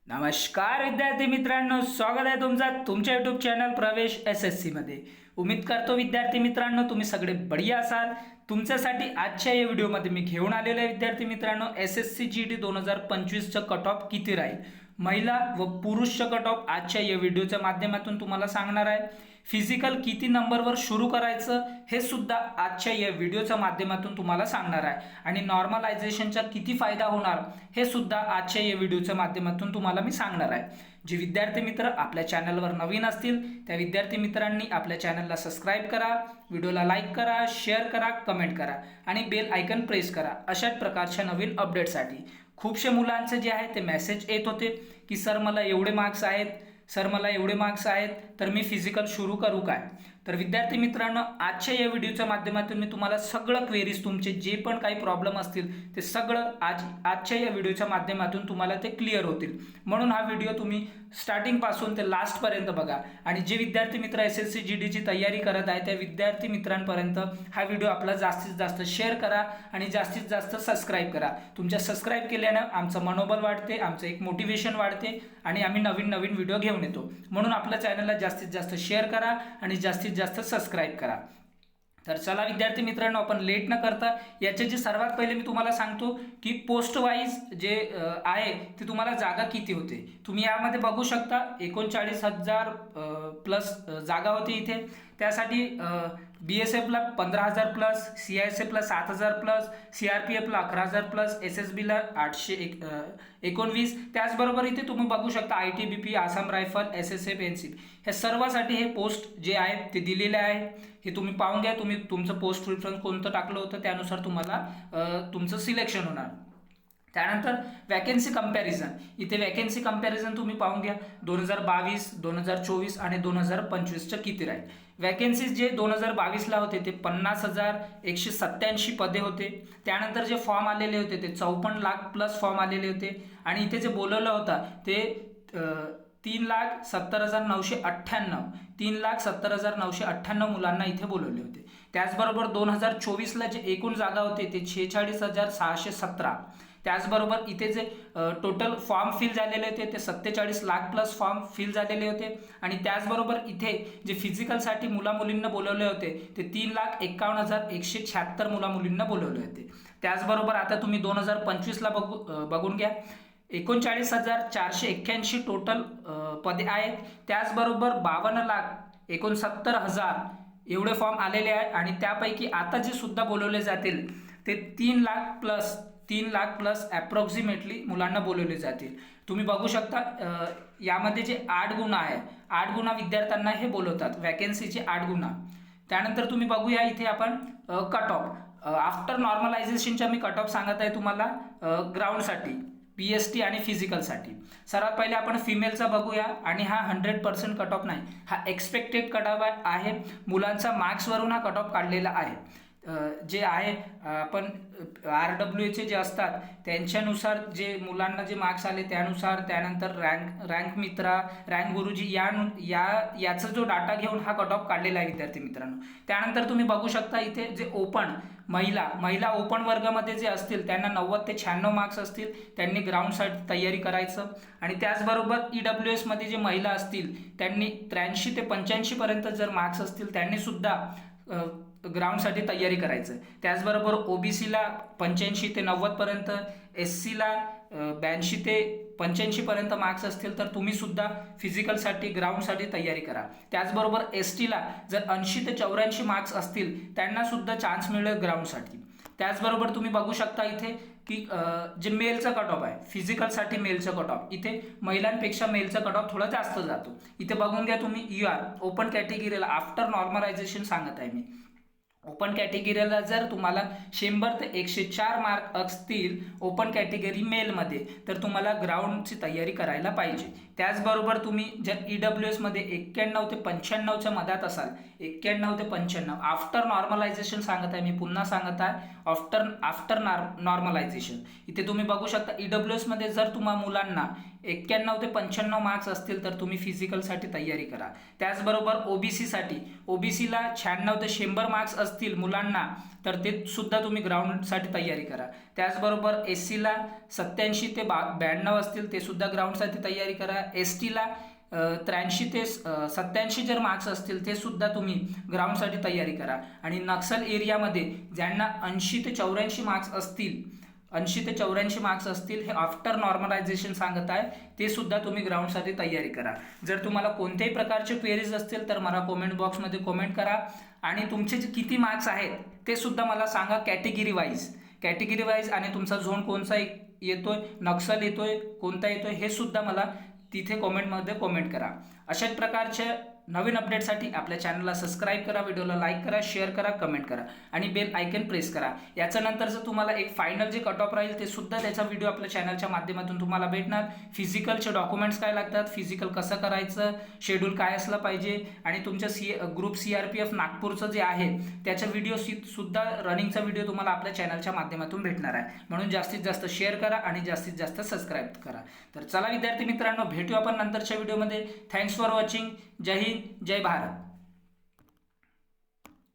नमस्कार विद्यार्थी मित्रांनो, स्वागत आहे तुमच्या यूट्यूब चॅनल प्रवेश SSC मध्ये। उम्मीद करतो विद्यार्थी मित्रांनो तुम्ही सगळे बढिया असाल। तुमच्यासाठी आजच्या या व्हिडिओमध्ये मी घेऊन आलेलो आहे विद्यार्थी मित्रांनो SSC GT 2025 चा कट ऑफ किती राहील, महिला व पुरुषचा कट ऑफ आजच्या या व्हिडिओच्या माध्यमातून तुम्हाला सांगणार आहे। फिजिकल किती नंबरवर सुरू करायचं हे सुद्धा आजच्या या व्हिडिओच्या माध्यमातून तुम्हाला सांगणार आहे आणि नॉर्मलायझेशनचा किती फायदा होणार हे सुद्धा आजच्या या व्हिडिओच्या माध्यमातून तुम्हाला मी सांगणार आहे। जे विद्यार्थी मित्र आपल्या चॅनलवर नवीन असतील त्या विद्यार्थी मित्रांनी आपल्या चॅनलला सबस्क्राइब करा, व्हिडिओला लाईक करा, शेअर करा, कमेंट करा आणि बेल आयकन प्रेस करा। अशाच प्रकारच्या नवीन अपडेटसाठी खूपशे मुलांचे जे आहे ते मेसेज येत होते की सर मला एवढे मार्क्स आहेत, सर मला एवढे मार्क्स आहेत तर मी फिजिकल सुरू करू काय। तर विद्यार्थी मित्रांनो आजच्या या व्हिडिओच्या माध्यमातून मी तुम्हाला सगळं क्वेरीज तुमचे जे पण काही प्रॉब्लेम असतील ते सगळं आजच्या या व्हिडिओच्या माध्यमातून तुम्हाला ते क्लिअर होतील। म्हणून हा व्हिडिओ तुम्ही स्टार्टिंग पासून ते लास्ट पर्यंत बघा आणि जे विद्यार्थी मित्र SSC GT ची तयारी करत आहे त्या विद्यार्थी मित्रांपर्यंत हा व्हिडिओ आपला जास्तीत जास्त शेअर करा आणि जास्तीत जास्त सबस्क्राइब करा। तुमच्या सबस्क्राइब केल्यानं आमचं मनोबल वाढते, आमचं एक मोटिवेशन वाढते आणि आम्ही नवीन नवीन व्हिडिओ घेऊन येतो। म्हणून आपल्या चॅनलला जास्तीत जास्त शेअर करा आणि जास्तीत जास्त सबस्क्राइब करा। तर चला विद्यार्थी मित्रांनो आपण लेट न करता याचे जे सर्वात पहिले मी तुम्हाला सांगतो की पोस्ट वाईज जे आहे ते तुम्हाला जागा किती होते। तुम्ही यामध्ये बघू शकता 39,000 प्लस जागा होती इथे। त्यासाठी BSF ला 15,000 प्लस, CISF ला 7,000 प्लस, CRPF ला 11,000 प्लस, SSB ला 819। त्याचबरोबर इथे तुम्ही बघू शकता ITBP, Assam rifle, SSF, NCP ह्या सर्वांसाठी हे पोस्ट जे आहेत ते दिलेले आहे। हे तुम्ही पाहून घ्या, तुम्ही तुमचं पोस्ट प्रिफरन्स कोणतं टाकलं होतं त्यानुसार तुम्हाला तुमचं सिलेक्शन होणार। त्यानंतर वॅकन्सी कंपॅरिझन, इथे वॅकन्सी कंपॅरिझन तुम्ही पाहून घ्या 2022, 2024 आणि 2025 च्या किती राहील। वॅकन्सीज जे 2022 ला होते ते 50,187 पदे होते। त्यानंतर जे फॉर्म आलेले होते ते 54 लाख प्लस फॉर्म आलेले होते आणि इथे जे बोलवलं होतं ते 3,70,998 3,70,998 मुलांना इथे बोलवले होते। त्याचबरोबर 2024 ला जे एकूण जागा होते ते 46,617। त्याचबरोबर इथे जे टोटल फॉर्म फिल झालेले होते ते 47 लाख प्लस फॉर्म फिल झालेले होते आणि त्याचबरोबर इथे जे फिजिकलसाठी मुलींना बोलवले होते ते 3,51,176 मुलींना बोलवले होते। त्याचबरोबर आता तुम्ही 2025 ला बघून घ्या 39,481 टोटल पदे आहेत। त्याचबरोबर 52,69,000 एवढे फॉर्म आलेले आहेत आणि त्यापैकी आता जे सुद्धा बोलवले जातील ते 3 लाख प्लस अप्रॉक्सिमेटली मुलांना बोलवले जातील। तुम्ही बघू शकता यामध्ये जे 8 गुणा आहे, 8 गुणा विद्यार्थ्यांना हे बोलवतात, वॅकन्सीचे 8 गुणा। त्यानंतर तुम्ही बघूया इथे आपण कट ऑफ आफ्टर नॉर्मलायझेशनचा मी कट ऑफ सांगत आहे तुम्हाला ग्राउंडसाठी, PST आणि फिजिकलसाठी। सर्वात पहिले आपण फिमेलचा बघूया आणि हा 100% कट ऑफ नाही, हा एक्सपेक्टेड कट ऑफ आहे। मुलांचा मार्क्सवरून हा कट ऑफ काढलेला आहे। जे आहे आपण RWA जे असतात त्यांच्यानुसार जे मुलांना जे मार्क्स आले त्यानुसार, त्यानंतर रँक मित्रा, रँक गुरुजी याचा जो डाटा घेऊन हा कट ऑफ काढलेला आहे विद्यार्थी मित्रांनो। त्यानंतर तुम्ही बघू शकता इथे जे ओपन महिला ओपन वर्गामध्ये जे असतील त्यांना 90 ते 96 मार्क्स असतील, त्यांनी ग्राउंडसाठी तयारी करायचं। आणि त्याचबरोबर EWS मध्ये जे महिला असतील त्यांनी 83 ते 85 पर्यंत जर मार्क्स असतील त्यांनी सुद्धा ग्राउंडसाठी तयारी करायचं। त्याचबरोबर OBC ला 85 ते 90 पर्यंत, SC ला 82 ते 85 पर्यंत मार्क्स असतील तर तुम्ही सुद्धा फिजिकलसाठी ग्राउंडसाठी तयारी करा। त्याचबरोबर ST ला जर 80 ते 84 मार्क्स असतील त्यांना सुद्धा चान्स मिळेल ग्राउंडसाठी। त्याचबरोबर तुम्ही बघू शकता इथे की जे मेलचा कट ऑफ आहे, फिजिकलसाठी मेलचा कट ऑफ इथे महिलांपेक्षा मेलचा कट ऑफ थोडा जास्त जातो। इथे बघून घ्या तुम्ही ओपन कॅटेगरीला आफ्टर नॉर्मलायझेशन सांगत आहे मी। ओपन कॅटेगरीला जर तुम्हाला 100 ते 104 मार्क असतील ओपन कॅटेगरी मेलमध्ये तर तुम्हाला ग्राउंडची तयारी करायला पाहिजे। त्याचबरोबर तुम्ही जर EWS मध्ये 91 ते 95च्या मधात असाल, 91 ते 95 आफ्टर नॉर्मलायझेशन सांगत आहे मी, पुन्हा सांगत आहे आफ्टर नॉर्मलायझेशन। इथे तुम्ही बघू शकता EWS मध्ये जर तुम्हा मुलांना 91 ते 95 मार्क्स असतील तर तुम्ही फिजिकलसाठी तयारी करा. त्याचबरोबर ओबीसीसाठी ओबीसीला 96 ते 100 मार्क्स असतील मुलांना तर ते सुद्धा तुम्ही ग्राउंडसाठी तयारी करा. त्याचबरोबर एससीला 87 ते 92 असतील ते सुद्धा ग्राउंडसाठी तयारी करा. एसटीला 83 ते 87 जर मार्क्स असतील ते सुद्धा तुम्ही ग्राउंडसाठी तयारी करा. आणि नक्सल एरियामध्ये ज्यांना 80 ते 84 मार्क्स असतील 80 ते 84 मार्क्स असतील हे आफ्टर नॉर्मलायझेशन सांगत आहे ते सुद्धा तुम्ही ग्राउंडसाठी तयारी करा. जर तुम्हाला कोणत्याही प्रकारचे क्वेरीज असतील तर मला कॉमेंट बॉक्समध्ये कॉमेंट करा आणि तुमचे जे किती मार्क्स आहेत ते सुद्धा मला सांगा कॅटेगरी वाईज आणि तुमचा झोन कोणता येतोय, नक्सल येतोय, कोणता येतोय हे सुद्धा मला तिथे कॉमेंटमध्ये कॉमेंट करा. अशाच प्रकारच्या नवीन अपडेटसाठी आपल्या चॅनलला सबस्क्राईब करा, व्हिडिओला लाईक करा, शेअर करा, कमेंट करा आणि बेल आयकन प्रेस करा. याच्यानंतरचं तुम्हाला एक फायनल जे कट ऑफ राहील ते सुद्धा त्याचा व्हिडिओ आपल्या चॅनलच्या माध्यमातून तुम्हाला भेटणार. फिजिकलचे डॉक्युमेंट्स काय लागतात, फिजिकल कसं करायचं, शेड्यूल काय असलं पाहिजे आणि तुमच्या ग्रुप CRPF नागपूरचं जे आहे त्याचा व्हिडिओ सुद्धा रनिंगचा व्हिडिओ तुम्हाला आपल्या चॅनलच्या माध्यमातून भेटणार आहे. म्हणून जास्तीत जास्त शेअर करा आणि जास्तीत जास्त सबस्क्राईब करा. तर चला विद्यार्थी मित्रांनो, भेटू आपण नंतरच्या व्हिडिओमध्ये. Thanks for watching. जय हिंद, जय भारत.